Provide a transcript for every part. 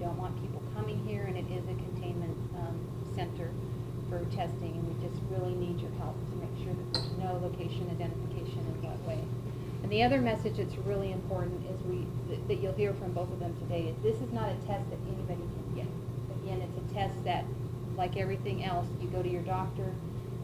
don't want people coming here, and it is a containment center for testing, and we just really need your help to make sure that there's no location identification in that way. And the other message that's really important is that you'll hear from both of them today is this is not a test that anybody can get. Again, it's a test that, like everything else, you go to your doctor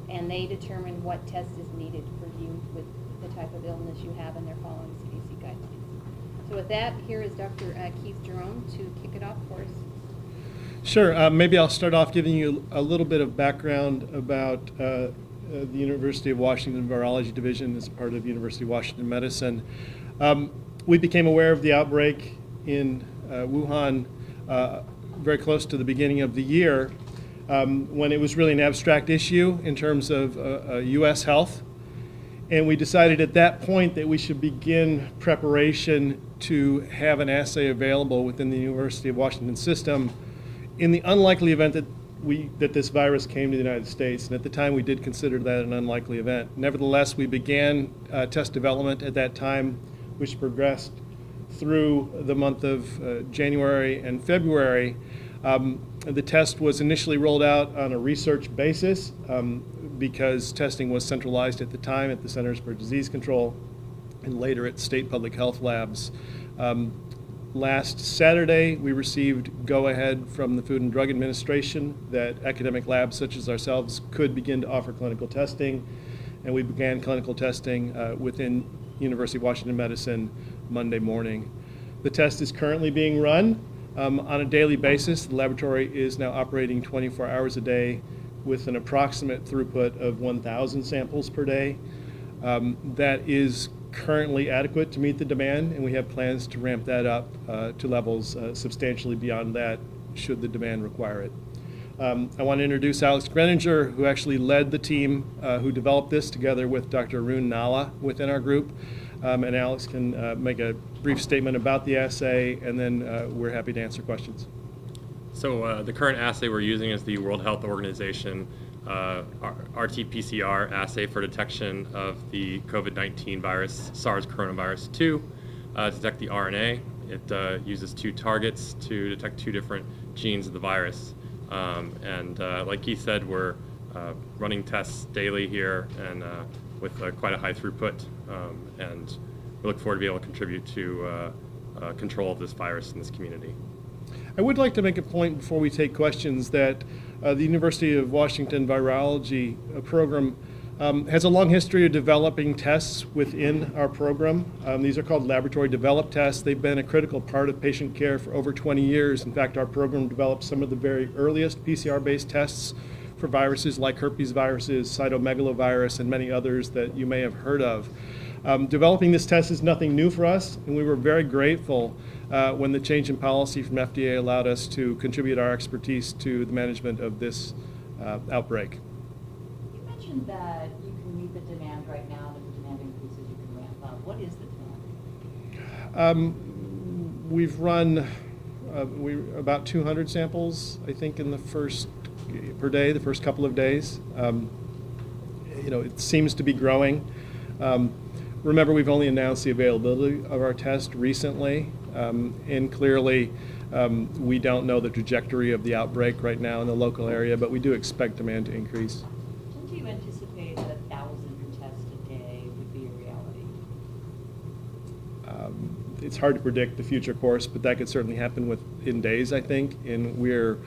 and they determine what test is needed for you with the type of illness you have, and they're following CDC guidelines. So with that, here is Dr. Keith Jerome to kick it off for us. Sure. Maybe I'll start off giving you a little bit of background about the University of Washington Virology Division as part of University of Washington Medicine. We became aware of the outbreak in Wuhan very close to the beginning of the year when it was really an abstract issue in terms of U.S. health. And we decided at that point that we should begin preparation to have an assay available within the University of Washington system in the unlikely event that this virus came to the United States. And at the time, we did consider that an unlikely event. Nevertheless, we began test development at that time, which progressed through the month of January and February. The test was initially rolled out on a research basis because testing was centralized at the time at the Centers for Disease Control and later at state public health labs. Last Saturday, we received go-ahead from the Food and Drug Administration that academic labs such as ourselves could begin to offer clinical testing, and we began clinical testing within University of Washington Medicine Monday morning. The test is currently being run on a daily basis. The laboratory is now operating 24 hours a day with an approximate throughput of 1,000 samples per day. That is currently adequate to meet the demand, and we have plans to ramp that up to levels substantially beyond that should the demand require it. I want to introduce Alex Greninger, who actually led the team who developed this together with Dr. Arun Nalla within our group. And Alex can make a brief statement about the assay, and then we're happy to answer questions. So the current assay we're using is the World Health Organization RT-PCR assay for detection of the COVID-19 virus, SARS coronavirus 2, to detect the RNA. It uses two targets to detect two different genes of the virus. Like Keith said, we're running tests daily here and with quite a high throughput, and we look forward to be able to contribute to control of this virus in this community. I would like to make a point before we take questions that the University of Washington Virology program has a long history of developing tests within our program. These are called laboratory developed tests. They've been a critical part of patient care for over 20 years. In fact, our program developed some of the very earliest PCR-based tests for viruses like herpes viruses, cytomegalovirus, and many others that you may have heard of. Developing this test is nothing new for us, and we were very grateful when the change in policy from FDA allowed us to contribute our expertise to the management of this outbreak. You mentioned that you can meet the demand right now, and if the demand increases, you can ramp up. What is the demand? We've run about 200 samples, I think, in the first per day, the first couple of days. It seems to be growing. Remember, we've only announced the availability of our test recently, and clearly we don't know the trajectory of the outbreak right now in the local area, but we do expect demand to increase. Didn't you anticipate that 1,000 tests a day would be a reality? It's hard to predict the future course, but that could certainly happen within days, I think, and we're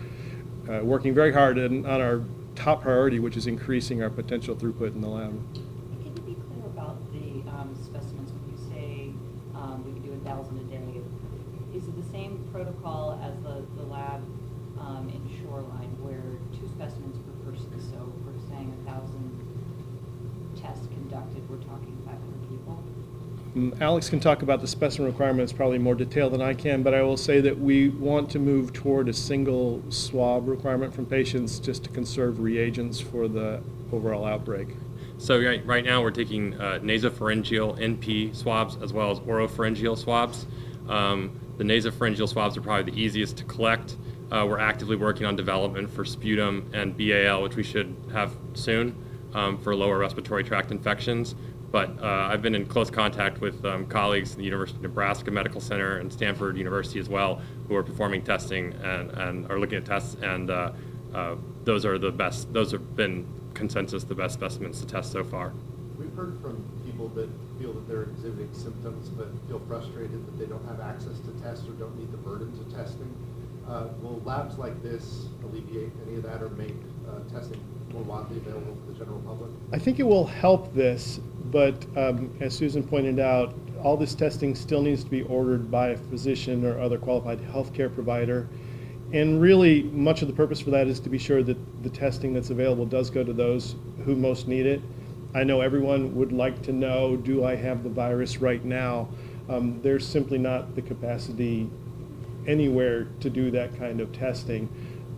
working very hard on our top priority, which is increasing our potential throughput in the lab. Can you be clear about the specimens when you say we can do 1,000 a day? Is it the same protocol as the lab in Shoreline, where 2 specimens per person? So if we're saying 1,000 tests conducted, we're talking 500 people? Alex can talk about the specimen requirements probably more detail than I can, but I will say that we want to move toward a single swab requirement from patients just to conserve reagents for the overall outbreak. So right now we're taking nasopharyngeal NP swabs as well as oropharyngeal swabs. The nasopharyngeal swabs are probably the easiest to collect. We're actively working on development for sputum and BAL, which we should have soon for lower respiratory tract infections. But I've been in close contact with colleagues at the University of Nebraska Medical Center and Stanford University as well, who are performing testing and are looking at tests, and those are the best. Those have been consensus the best specimens to test so far. We've heard from people that feel that they're exhibiting symptoms but feel frustrated that they don't have access to tests or don't need the burdens of testing. Will labs like this alleviate any of that or make testing more widely available to the general public? I think it will help this, but as Susan pointed out, all this testing still needs to be ordered by a physician or other qualified healthcare provider. And really, much of the purpose for that is to be sure that the testing that's available does go to those who most need it. I know everyone would like to know, do I have the virus right now? There's simply not the capacity anywhere to do that kind of testing.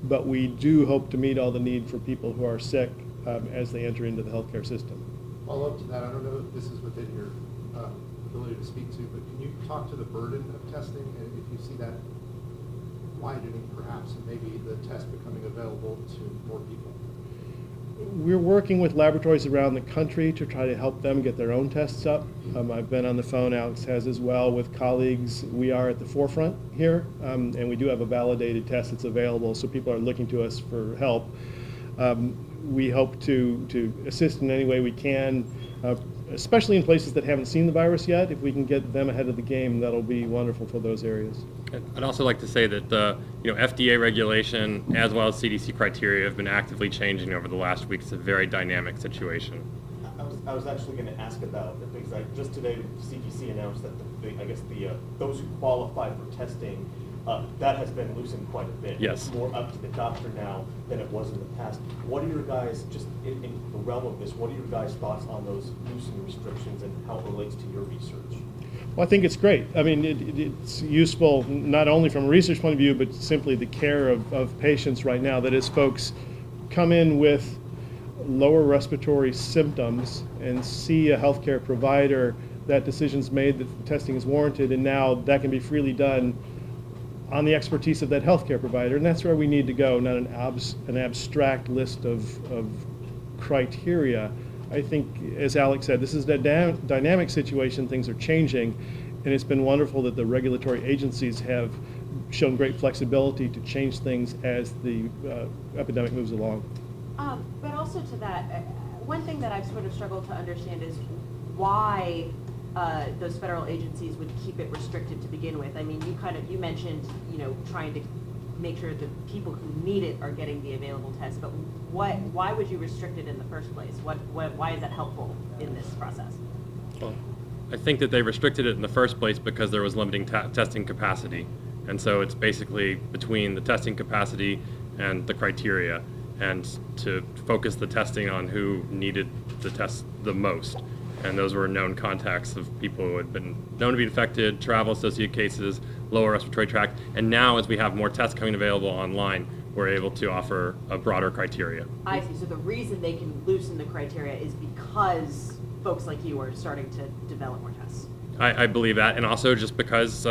But we do hope to meet all the need for people who are sick as they enter into the healthcare system. Follow up to that, I don't know if this is within your ability to speak to, but can you talk to the burden of testing and if you see that widening perhaps and maybe the test becoming available to more people? We're working with laboratories around the country to try to help them get their own tests up. I've been on the phone, Alex has as well, with colleagues. We are at the forefront here, and we do have a validated test that's available, so people are looking to us for help. We hope to assist in any way we can, especially in places that haven't seen the virus yet. If we can get them ahead of the game, that'll be wonderful for those areas. I'd also like to say that FDA regulation as well as CDC criteria have been actively changing over the last week. It's a very dynamic situation. I was actually going to ask about it because just today CDC announced that those who qualify for testing, that has been loosened quite a bit. Yes. It's more up to the doctor now than it was in the past. What are your guys, just in the realm of this, what are your guys' thoughts on those loosened restrictions and how it relates to your research? Well, I think it's great. I mean, it's useful not only from a research point of view, but simply the care of patients right now. That is, folks come in with lower respiratory symptoms and see a healthcare provider, that decision's made that testing is warranted, and now that can be freely done on the expertise of that healthcare provider. And that's where we need to go, not an abstract list of criteria. I think, as Alex said, this is a dynamic situation. Things are changing, and it's been wonderful that the regulatory agencies have shown great flexibility to change things as the epidemic moves along. But also to that, one thing that I've sort of struggled to understand is why those federal agencies would keep it restricted to begin with. I mean, you mentioned, trying to make sure the people who need it are getting the available tests, but why would you restrict it in the first place? Why is that helpful in this process? Well, I think that they restricted it in the first place because there was limiting testing capacity. And so it's basically between the testing capacity and the criteria, and to focus the testing on who needed the test the most. And those were known contacts of people who had been known to be infected, travel-associated cases, lower respiratory tract. And now, as we have more tests coming available online, we're able to offer a broader criteria. I see. So the reason they can loosen the criteria is because folks like you are starting to develop more tests. I believe that, and also just because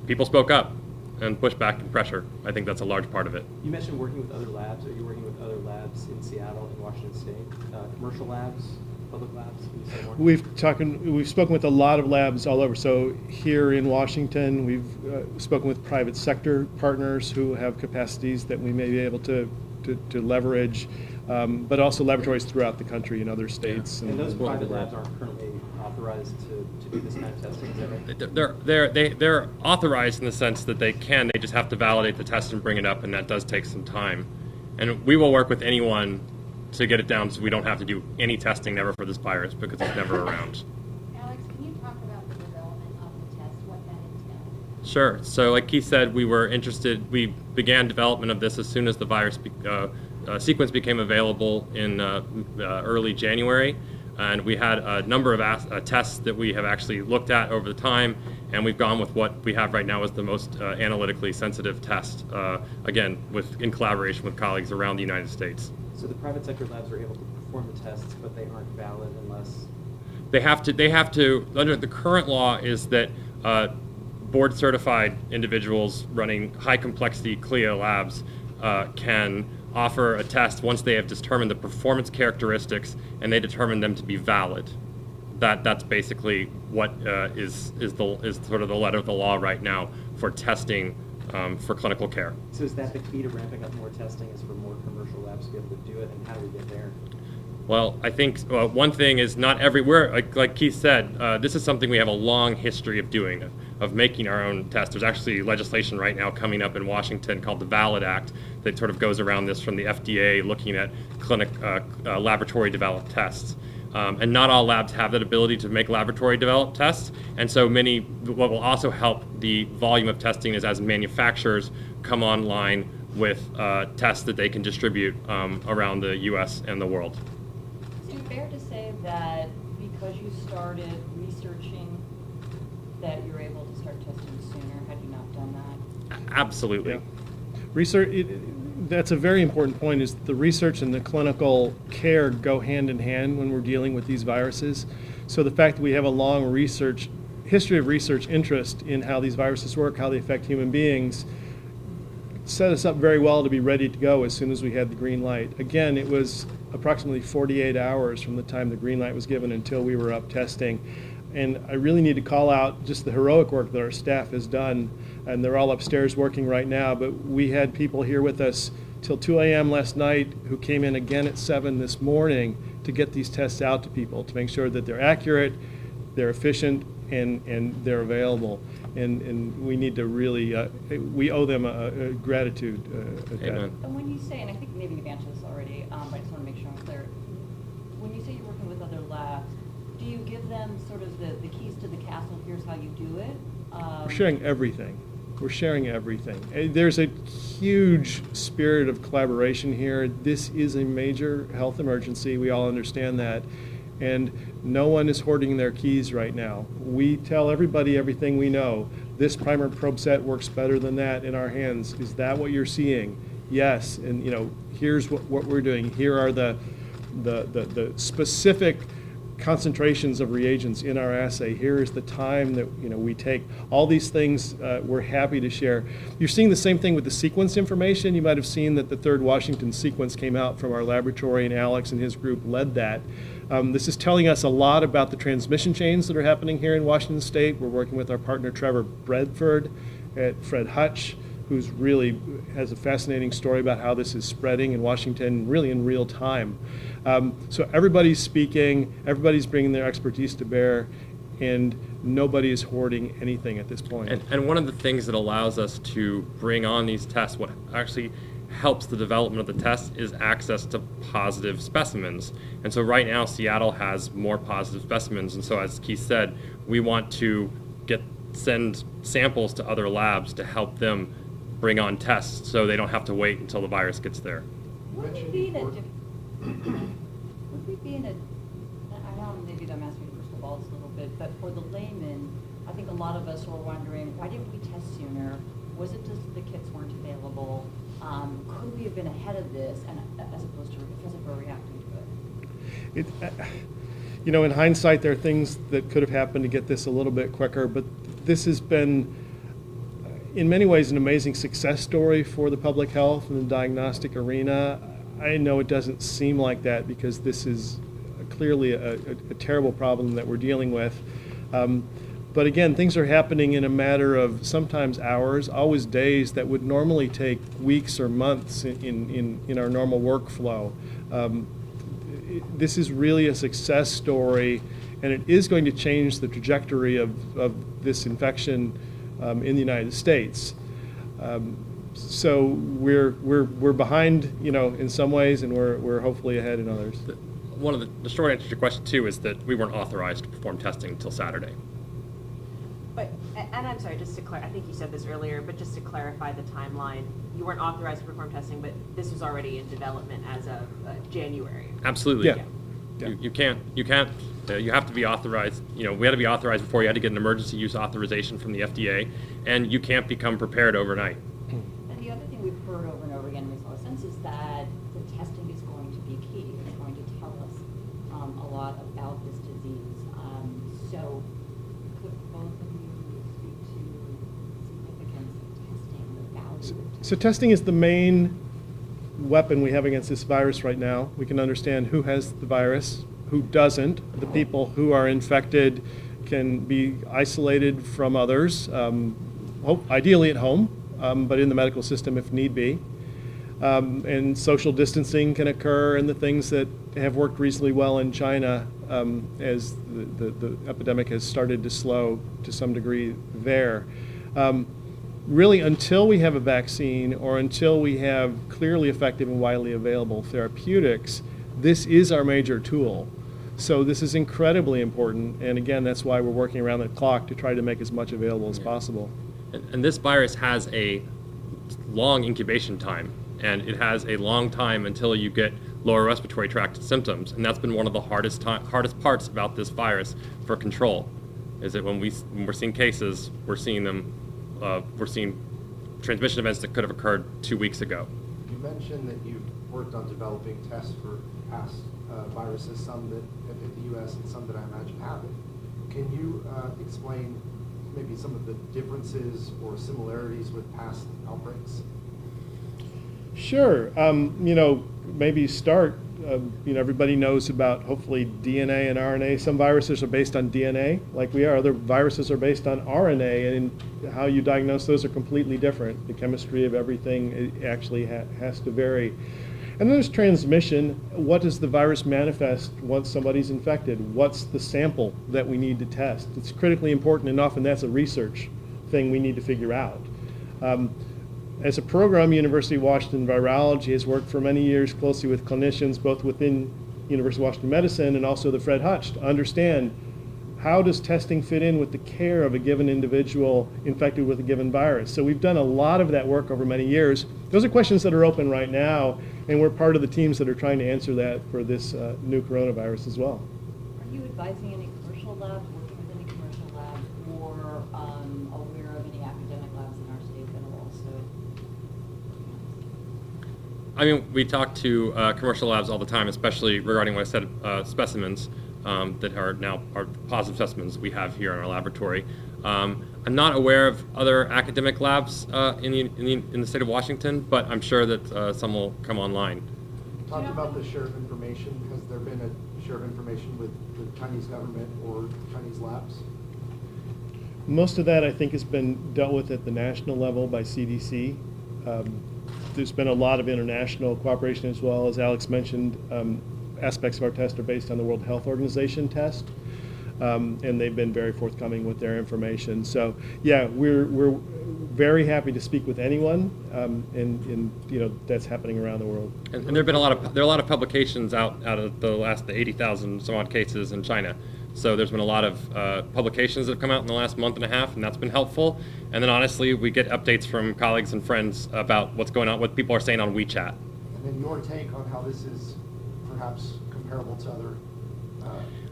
people spoke up and pushed back and pressure. I think that's a large part of it. You mentioned working with other labs. Are you working with other labs in Seattle and Washington State? Commercial labs, public labs? Can you say more? We've spoken with a lot of labs all over. So here in Washington, we've spoken with private sector partners who have capacities that we may be able to leverage, but also laboratories throughout the country in other states. And those private labs aren't currently authorized to do this kind of testing, is that right? They're authorized in the sense that they can. They just have to validate the test and bring it up, and that does take some time. And we will work with anyone to get it down so we don't have to do any testing ever for this virus because it's never around. Alex, can you talk about the development of the test, what that entails? Sure. So like Keith said, we were interested. We began development of this as soon as the virus sequence became available in early January. And we had a number of tests that we have actually looked at over the time, and we've gone with what we have right now as the most analytically sensitive test, again, in collaboration with colleagues around the United States. So the private sector labs are able to perform the tests, but they aren't valid unless... They have to, under the current law is that board certified individuals running high complexity CLIA labs can offer a test once they have determined the performance characteristics and they determine them to be valid. That's basically what is sort of the letter of the law right now for testing for clinical care. So is that the key to ramping up more testing, is for more commercial labs to be able to do it, and how do we get there? Well, I think one thing is not everywhere, like Keith said, this is something we have a long history of doing, of making our own tests. There's actually legislation right now coming up in Washington called the VALID Act that sort of goes around this from the FDA, looking at laboratory developed tests. And not all labs have that ability to make laboratory developed tests. And so what will also help the volume of testing is as manufacturers come online with tests that they can distribute around the US and the world. Is it fair to say that because you started researching that you're able to start testing sooner had you not done that? Absolutely. Yeah. Research, that's a very important point, is the research and the clinical care go hand in hand when we're dealing with these viruses. So the fact that we have a long history of research interest in how these viruses work, how they affect human beings, set us up very well to be ready to go as soon as we had the green light. Again, it was approximately 48 hours from the time the green light was given until we were up testing. And I really need to call out just the heroic work that our staff has done, and they're all upstairs working right now, but we had people here with us till 2 a.m. last night who came in again at 7 this morning to get these tests out to people, to make sure that they're accurate, they're efficient, and they're available. And we need to really, we owe them a gratitude. Amen. And when you say, and I think maybe you've answered this already, but I just want to make sure I'm clear. When you say you're working with other labs, do you give them sort of the keys to the castle, here's how you do it? We're sharing everything. We're sharing everything. There's a huge spirit of collaboration here. This is a major health emergency. We all understand that. And no one is hoarding their keys right now. We tell everybody everything we know. This primer probe set works better than that in our hands. Is that what you're seeing? Yes. And here's what we're doing. Here are the specific concentrations of reagents in our assay. Here is the time that we take. All these things we're happy to share. You're seeing the same thing with the sequence information. You might have seen that the 3rd Washington sequence came out from our laboratory, and Alex and his group led that. This is telling us a lot about the transmission chains that are happening here in Washington State. We're working with our partner Trevor Bradford at Fred Hutch, who's really has a fascinating story about how this is spreading in Washington really in real time. So everybody's speaking, everybody's bringing their expertise to bear, and nobody is hoarding anything at this point. And one of the things that allows us to bring on these tests, what actually helps the development of the test, is access to positive specimens. And so right now Seattle has more positive specimens, and so as Keith said, we want to send samples to other labs to help them bring on tests so they don't have to wait until the virus gets there. Would we be in a, I know maybe I'm asking for crystal balls a little bit, but for the layman, I think a lot of us were wondering, why didn't we test sooner? Was it just the kits weren't available? Could we have been ahead of this, and as opposed to reacting to it? In hindsight, there are things that could have happened to get this a little bit quicker, but this has been, in many ways, an amazing success story for the public health and the diagnostic arena. I know it doesn't seem like that because this is clearly a terrible problem that we're dealing with. But again, things are happening in a matter of sometimes hours, always days that would normally take weeks or months in our normal workflow. This is really a success story, and it is going to change the trajectory of this infection in the United States. So we're behind, in some ways, and we're hopefully ahead in others. One of the short answer to your question too is that we weren't authorized to perform testing until Saturday. But, and I'm sorry, just to I think you said this earlier, but just to clarify the timeline, you weren't authorized to perform testing, but this was already in development as of January. Absolutely. Yeah. Yeah. You can't, you have to be authorized, we had to be authorized before you had to get an emergency use authorization from the FDA, and you can't become prepared overnight. And the other thing we've heard over and over again makes a lot of sense is that the testing is going to be key. It's going to tell us a lot about this disease. So could both of you speak to the significance of testing, the value of testing? So testing is the main weapon we have against this virus right now. We can understand who has the virus, who doesn't. The people who are infected can be isolated from others, ideally at home, but in the medical system if need be. And social distancing can occur, and the things that have worked reasonably well in China as the epidemic has started to slow to some degree there. Really, until we have a vaccine or until we have clearly effective and widely available therapeutics, this is our major tool. So this is incredibly important, and again, that's why we're working around the clock to try to make as much available as possible. And this virus has a long incubation time, and it has a long time until you get lower respiratory tract symptoms, and that's been one of the hardest parts about this virus for control, is that when we're seeing cases, we're seeing transmission events that could have occurred 2 weeks ago. You mentioned that you've worked on developing tests for past viruses, some that have hit the U.S. and some that I imagine haven't. Can you explain maybe some of the differences or similarities with past outbreaks? Sure. Maybe start, everybody knows about, hopefully, DNA and RNA. Some viruses are based on DNA, like we are. Other viruses are based on RNA, and how you diagnose those are completely different. The chemistry of everything actually has to vary. And then there's transmission. What does the virus manifest once somebody's infected? What's the sample that we need to test? It's critically important, and often that's a research thing we need to figure out. As a program, University of Washington Virology has worked for many years closely with clinicians, both within University of Washington Medicine and also the Fred Hutch, to understand how does testing fit in with the care of a given individual infected with a given virus. So we've done a lot of that work over many years. Those are questions that are open right now, and we're part of the teams that are trying to answer that for this new coronavirus as well. Are you advising any commercial labs, working with any commercial labs, or aware of any academic labs in our state that are also? I mean, we talk to commercial labs all the time, especially regarding what I said, specimens that are now positive specimens we have here in our laboratory. I'm not aware of other academic labs in the state of Washington, but I'm sure that some will come online. Talk about the share of information. Has there been a share of information with the Chinese government or Chinese labs? Most of that, I think, has been dealt with at the national level by CDC. There's been a lot of international cooperation as well. As Alex mentioned, aspects of our test are based on the World Health Organization test, and they've been very forthcoming with their information. So, yeah, we're very happy to speak with anyone, and that's happening around the world. And there have been a lot of publications out of the 80,000 some odd cases in China. So there's been a lot of publications that have come out in the last month and a half, and that's been helpful. And then honestly, we get updates from colleagues and friends about what's going on, what people are saying on WeChat. And then your take on how this is perhaps comparable to other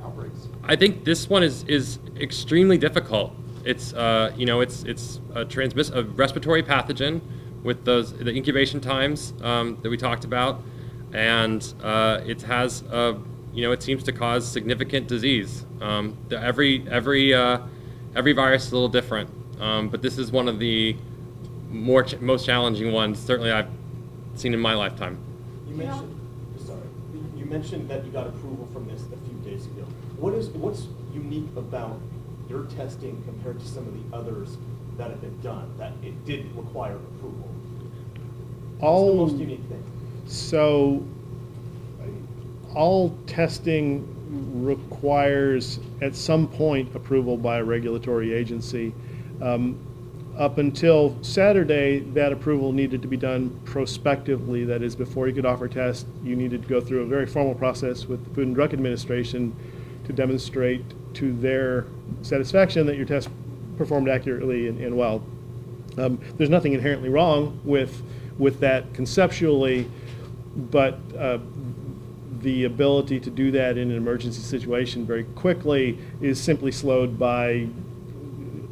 outbreaks? I think this one is extremely difficult. It's it's a respiratory pathogen with the incubation times that we talked about, and it has it seems to cause significant disease. Every virus is a little different, but this is one of the most challenging ones certainly I've seen in my lifetime. You mentioned that you got approval from this a few days ago. What's unique about your testing compared to some of the others that have been done that it did require approval? What's the most unique thing? So, all testing requires at some point approval by a regulatory agency. Up until Saturday, that approval needed to be done prospectively. That is, before you could offer tests, you needed to go through a very formal process with the Food and Drug Administration to demonstrate to their satisfaction that your test performed accurately and well. There's nothing inherently wrong with that conceptually, but the ability to do that in an emergency situation very quickly is simply slowed by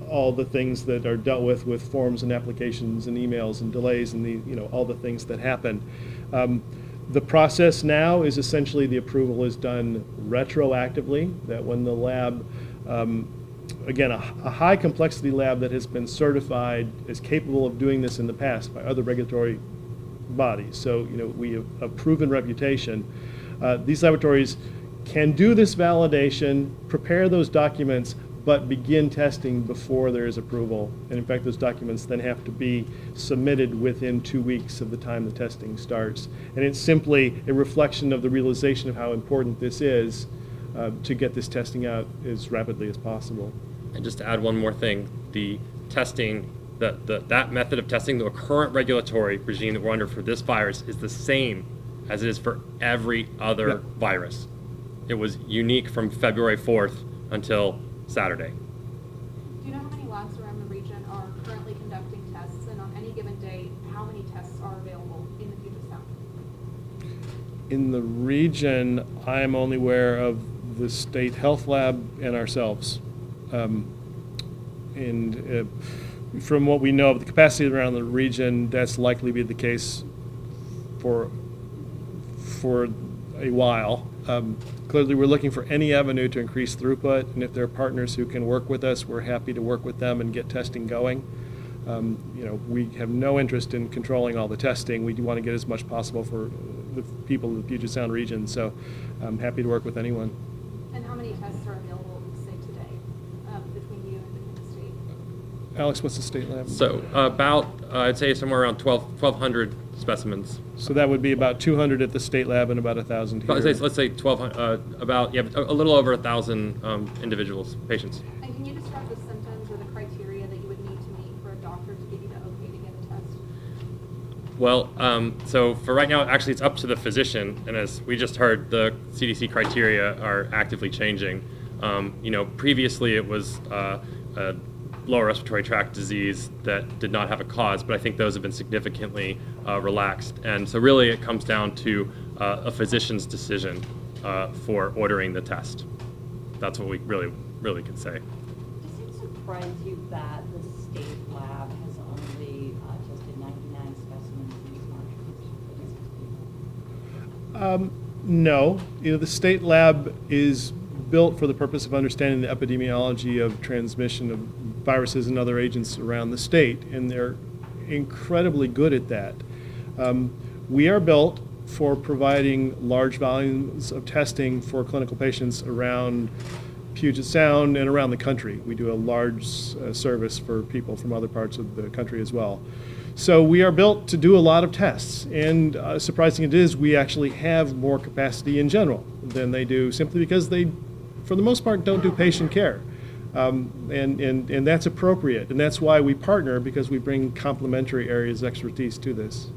all the things that are dealt with forms and applications and emails and delays and all the things that happen. The process now is essentially the approval is done retroactively, that when the lab, again, a high complexity lab that has been certified as capable of doing this in the past by other regulatory bodies. So, we have a proven reputation. These laboratories can do this validation, prepare those documents, but begin testing before there is approval. And in fact, those documents then have to be submitted within 2 weeks of the time the testing starts. And it's simply a reflection of the realization of how important this is to get this testing out as rapidly as possible. And just to add one more thing, the testing, that method of testing, the current regulatory regime that we're under for this virus is the same as it is for every other Yep. virus. It was unique from February 4th until Saturday. Do you know how many labs around the region are currently conducting tests, and on any given day, how many tests are available in the Puget Sound? In the region, I'm only aware of the state health lab and ourselves. From what we know of the capacity around the region, that's likely to be the case for a while. Clearly, we're looking for any avenue to increase throughput, and if there are partners who can work with us, we're happy to work with them and get testing going. We have no interest in controlling all the testing. We do want to get as much possible for the people of the Puget Sound region, so I'm happy to work with anyone. And how many tests are available, say, today, between you and the state? Alex, what's the state lab? So about, I'd say somewhere around 1,200 specimens. So that would be about 200 at the state lab and about 1,000 here. Let's say 1,200, a little over 1,000 individuals, patients. And can you describe the symptoms or the criteria that you would need to meet for a doctor to give you the okay to get a test? Well, so for right now, actually, it's up to the physician, and as we just heard, the CDC criteria are actively changing. Previously it was a lower respiratory tract disease that did not have a cause, but I think those have been significantly relaxed. And so really it comes down to a physician's decision for ordering the test. That's what we really can say. Does it surprise you that the state lab has only tested 99 specimens in this March? No. The state lab is built for the purpose of understanding the epidemiology of transmission of viruses and other agents around the state, and they're incredibly good at that. We are built for providing large volumes of testing for clinical patients around Puget Sound and around the country. We do a large service for people from other parts of the country as well. So we are built to do a lot of tests, and surprising it is, we actually have more capacity in general than they do, simply because they, for the most part, don't do patient care. And that's appropriate, and that's why we partner, because we bring complementary areas of expertise to this.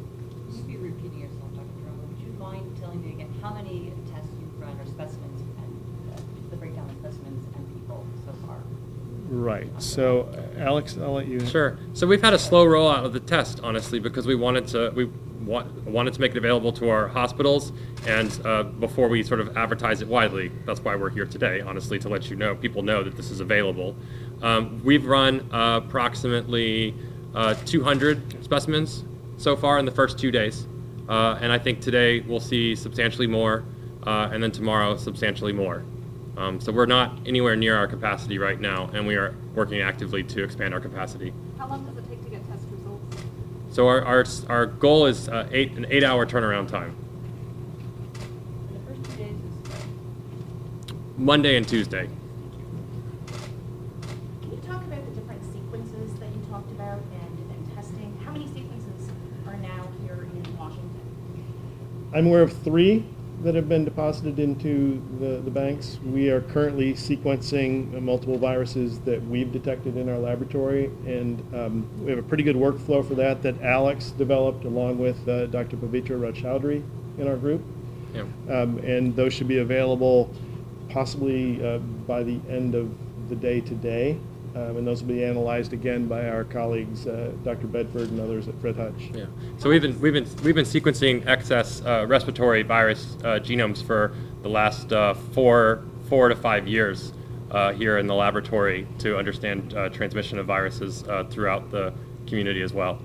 You'd be repeating yourself, Dr. Drama. Would you mind telling me again how many tests you've run, or specimens, and the breakdown of specimens and people so far? Right. So, Alex, I'll let you. Sure. So we've had a slow rollout of the test, honestly, because we wanted to make it available to our hospitals, and before we sort of advertise it widely. That's why we're here today, honestly, to let people know that this is available. We've run approximately 200 specimens so far in the first 2 days, and I think today we'll see substantially more, and then tomorrow substantially more. So we're not anywhere near our capacity right now, and we are working actively to expand our capacity. How long does it take to get test results? So our goal is an 8-hour turnaround time. In the first 2 days is Monday and Tuesday. Can you talk about the different sequences that you talked about and testing? How many sequences are now here in Washington? I'm aware of 3 that have been deposited into the banks. We are currently sequencing multiple viruses that we've detected in our laboratory, and we have a pretty good workflow for that Alex developed along with Dr. Pavitra Rajchowdhury in our group. Yeah. And those should be available possibly by the end of the day today. And those will be analyzed again by our colleagues, Dr. Bedford and others at Fred Hutch. Yeah. So we've been sequencing excess respiratory virus genomes for the last 4 to 5 years here in the laboratory to understand transmission of viruses throughout the community as well.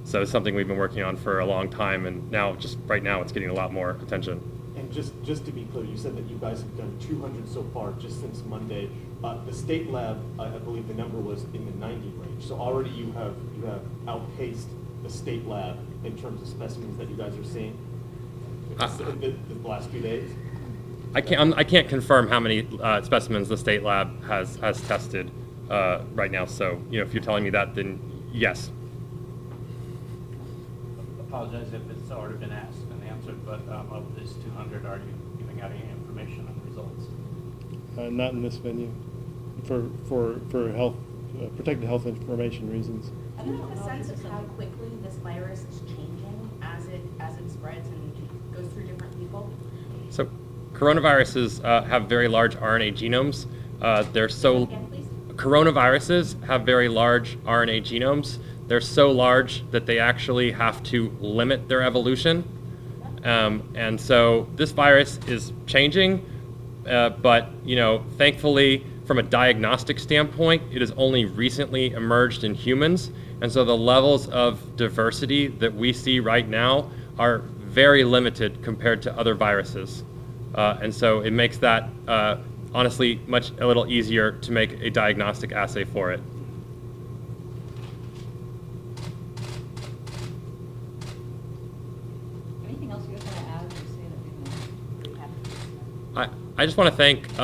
So it's something we've been working on for a long time, and now right now it's getting a lot more attention. And just to be clear, you said that you guys have done 200 so far just since Monday. The state lab, I believe the number was in the 90 range. So already you have outpaced the state lab in terms of specimens that you guys are seeing in the last few days. I can't confirm how many specimens the state lab has tested right now. So, if you're telling me that, then yes. Apologize if it's already been asked and answered, but of this 200, are you giving out any information on results? Not in this venue, for health, protected health information reasons. Do you have a sense of how quickly this virus is changing as it spreads and goes through different people? So, coronaviruses have very large RNA genomes. Again, please? Coronaviruses have very large RNA genomes. They're so large that they actually have to limit their evolution. And so this virus is changing, but thankfully, from a diagnostic standpoint, it has only recently emerged in humans. And so the levels of diversity that we see right now are very limited compared to other viruses. And so it makes that, honestly, a little easier to make a diagnostic assay for it. Anything else you guys want to add or say that we can? I just want to thank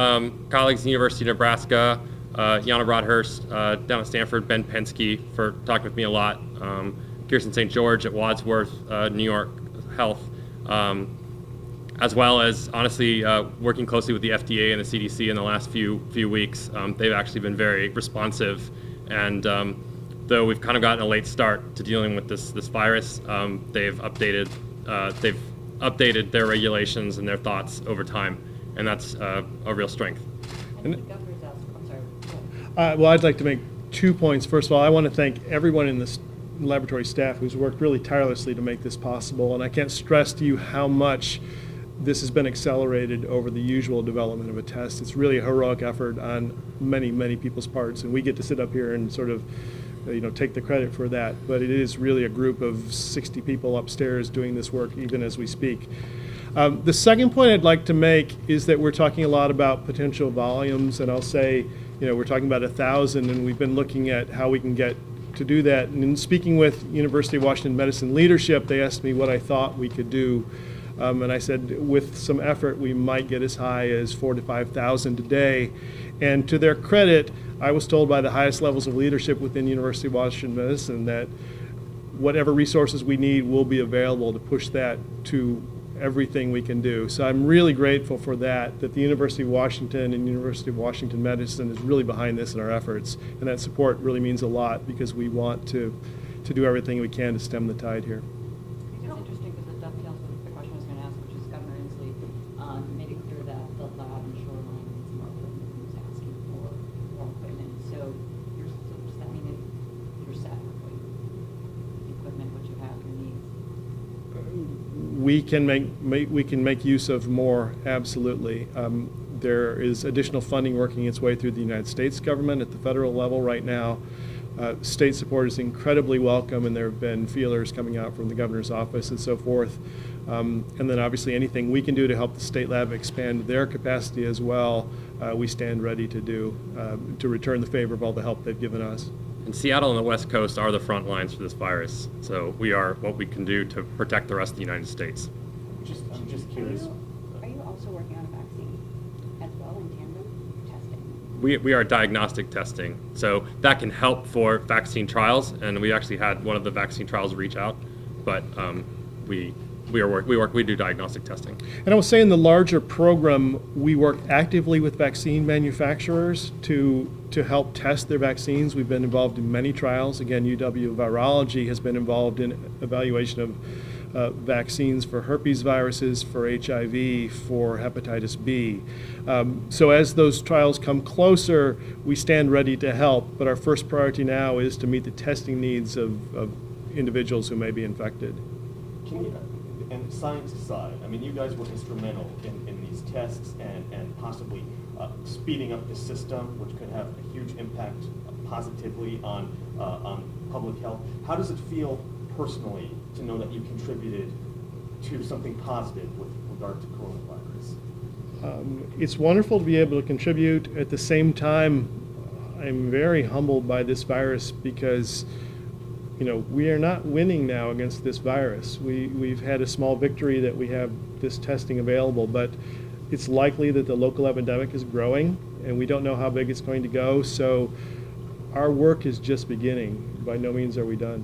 colleagues at the University of Nebraska, Jana Broadhurst down at Stanford, Ben Penske for talking with me a lot, Kirsten St. George at Wadsworth, New York Health, as well as, honestly, working closely with the FDA and the CDC in the last few weeks. They've actually been very responsive, and though we've kind of gotten a late start to dealing with this virus, they've updated their regulations and their thoughts over time, and that's a real strength. And the governor's asked, I'm sorry. Go ahead. Well, I'd like to make 2 points. First of all, I want to thank everyone in this laboratory staff who's worked really tirelessly to make this possible, and I can't stress to you how much this has been accelerated over the usual development of a test. It's really a heroic effort on many, many people's parts, and we get to sit up here and sort of take the credit for that, but it is really a group of 60 people upstairs doing this work even as we speak. The second point I'd like to make is that we're talking a lot about potential volumes, and I'll say, we're talking about 1,000, and we've been looking at how we can get to do that. And in speaking with University of Washington Medicine leadership, they asked me what I thought we could do. And I said, with some effort, we might get as high as 4,000 to 5,000 a day. And to their credit, I was told by the highest levels of leadership within University of Washington Medicine that whatever resources we need will be available to push that to everything we can do. So I'm really grateful for that the University of Washington and University of Washington Medicine is really behind this in our efforts. And that support really means a lot because we want to do everything we can to stem the tide here. It's interesting because it dovetails with the question I was going to ask, which is Governor Inslee made it clear that the lab in Shoreline needs more equipment. He was asking for more equipment. So does that mean that you're set with the equipment, what you have, your needs? We can make use of more, absolutely. There is additional funding working its way through the United States government at the federal level right now. State support is incredibly welcome, and there have been feelers coming out from the governor's office and so forth. And then obviously anything we can do to help the state lab expand their capacity as well, we stand ready to do, to return the favor of all the help they've given us. And Seattle and the West Coast are the front lines for this virus, so we are what we can do to protect the rest of the United States. I'm just curious. Are you also working on a vaccine as well in tandem testing? We are diagnostic testing, so that can help for vaccine trials, and we actually had one of the vaccine trials reach out, but we do diagnostic testing. And I will say in the larger program, we work actively with vaccine manufacturers to help test their vaccines. We've been involved in many trials. Again, UW Virology has been involved in evaluation of vaccines for herpes viruses, for HIV, for hepatitis B. So as those trials come closer, we stand ready to help, but our first priority now is to meet the testing needs of individuals who may be infected. And science aside, I mean, you guys were instrumental in these tests and possibly speeding up the system, which could have a huge impact positively on public health. How does it feel personally to know that you contributed to something positive with regard to coronavirus? It's wonderful to be able to contribute. At the same time, I'm very humbled by this virus because we are not winning now against this virus. We've had a small victory that we have this testing available, but it's likely that the local epidemic is growing, and we don't know how big it's going to go. So our work is just beginning. By no means are we done.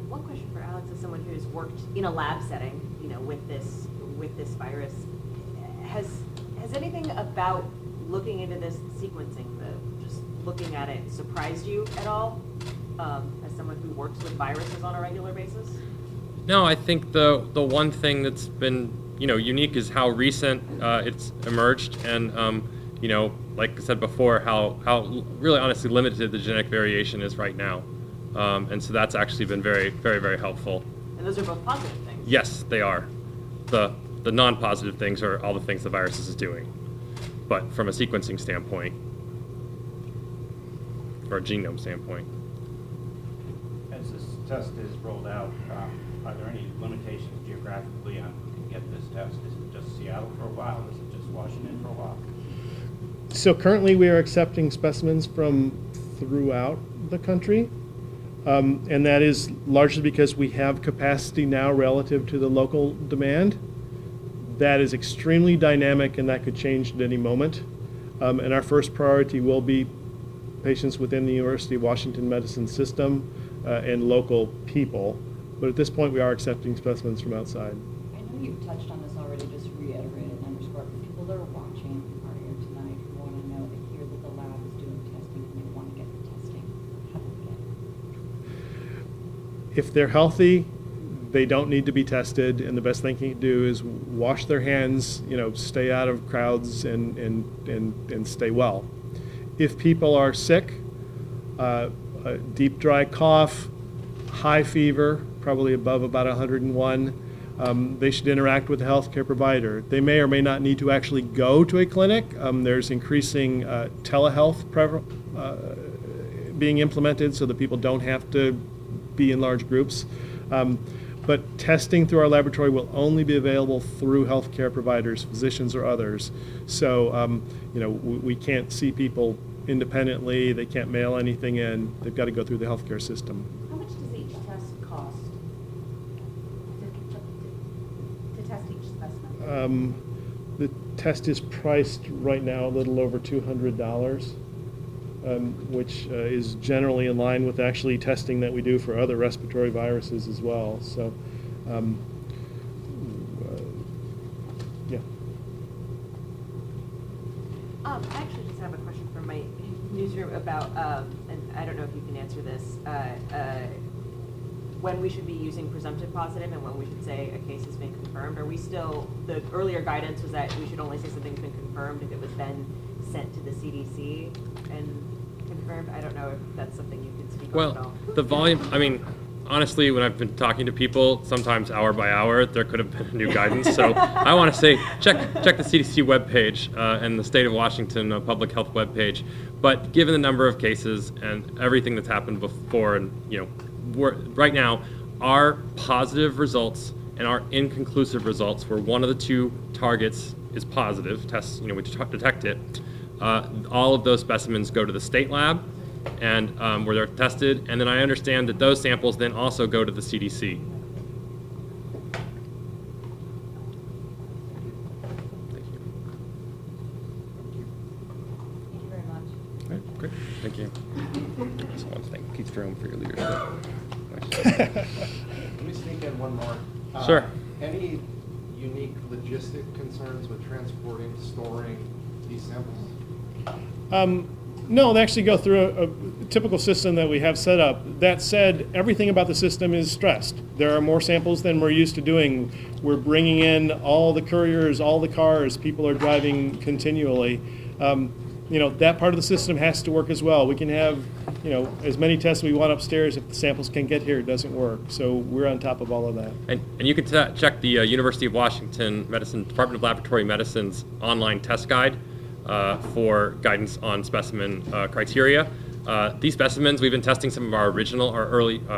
One question for Alex, as someone who's worked in a lab setting, with this virus, has anything about looking into this sequencing, just looking at it, surprised you at all, as someone who works with viruses on a regular basis? No, I think the one thing that's been unique is how recent it's emerged, and like I said before, how really honestly limited the genetic variation is right now, and so that's actually been very, very, very helpful. And those are both positive things. Yes, they are. The non-positive things are all the things the virus is doing, but from a sequencing standpoint, or a genome standpoint. As this test is rolled out, are there any limitations geographically on who can get this test? Is it just Seattle for a while? Is it just Washington for a while? So currently we are accepting specimens from throughout the country. And that is largely because we have capacity now relative to the local demand. That is extremely dynamic, and that could change at any moment. And our first priority will be patients within the University of Washington medicine system and local people. But at this point, we are accepting specimens from outside. I know you've touched on this already, just reiterate it and underscore it for people that are watching our here tonight who want to know, they hear that the lab is doing testing and they want to get the testing. How do they get it? If they're healthy, they don't need to be tested, and the best thing they can do is wash their hands, stay out of crowds and stay well. If people are sick, a deep dry cough, high fever, probably above about 101, they should interact with a healthcare provider. They may or may not need to actually go to a clinic. There's increasing telehealth being implemented so that people don't have to be in large groups. But testing through our laboratory will only be available through healthcare providers, physicians or others. So, we can't see people independently. They can't mail anything in. They've got to go through the healthcare system. How much does each test cost to test each specimen? The test is priced right now a little over $200. Which is generally in line with actually testing that we do for other respiratory viruses as well. So, yeah. I actually just have a question from my newsroom about, and I don't know if you can answer this, when we should be using presumptive positive and when we should say a case has been confirmed. Are we still, the earlier guidance was that we should only say something's been confirmed if it was then sent to the CDC and confirmed. I don't know if that's something you can speak on at all. Well, the volume, honestly, when I've been talking to people, sometimes hour by hour, there could have been new guidance. So I want to say, check the CDC webpage and the state of Washington public health webpage. But given the number of cases and everything that's happened before, and right now, our positive results and our inconclusive results, where one of the two targets is positive, tests, we detect it. All of those specimens go to the state lab, and where they're tested, and then I understand that those samples then also go to the CDC. Thank you very much. All right, great, thank you. Just one thing, Keith Jerome for your leadership. Let me sneak in one more. Sure. Any unique logistic concerns with transporting, storing these samples? No, they actually go through a typical system that we have set up. That said, everything about the system is stressed. There are more samples than we're used to doing. We're bringing in all the couriers, all the cars. People are driving continually. That part of the system has to work as well. We can have, as many tests as we want upstairs. If the samples can't get here, it doesn't work. So we're on top of all of that. And you can check the University of Washington Department of Laboratory Medicine's online test guide for guidance on specimen criteria. These specimens, we've been testing some of our early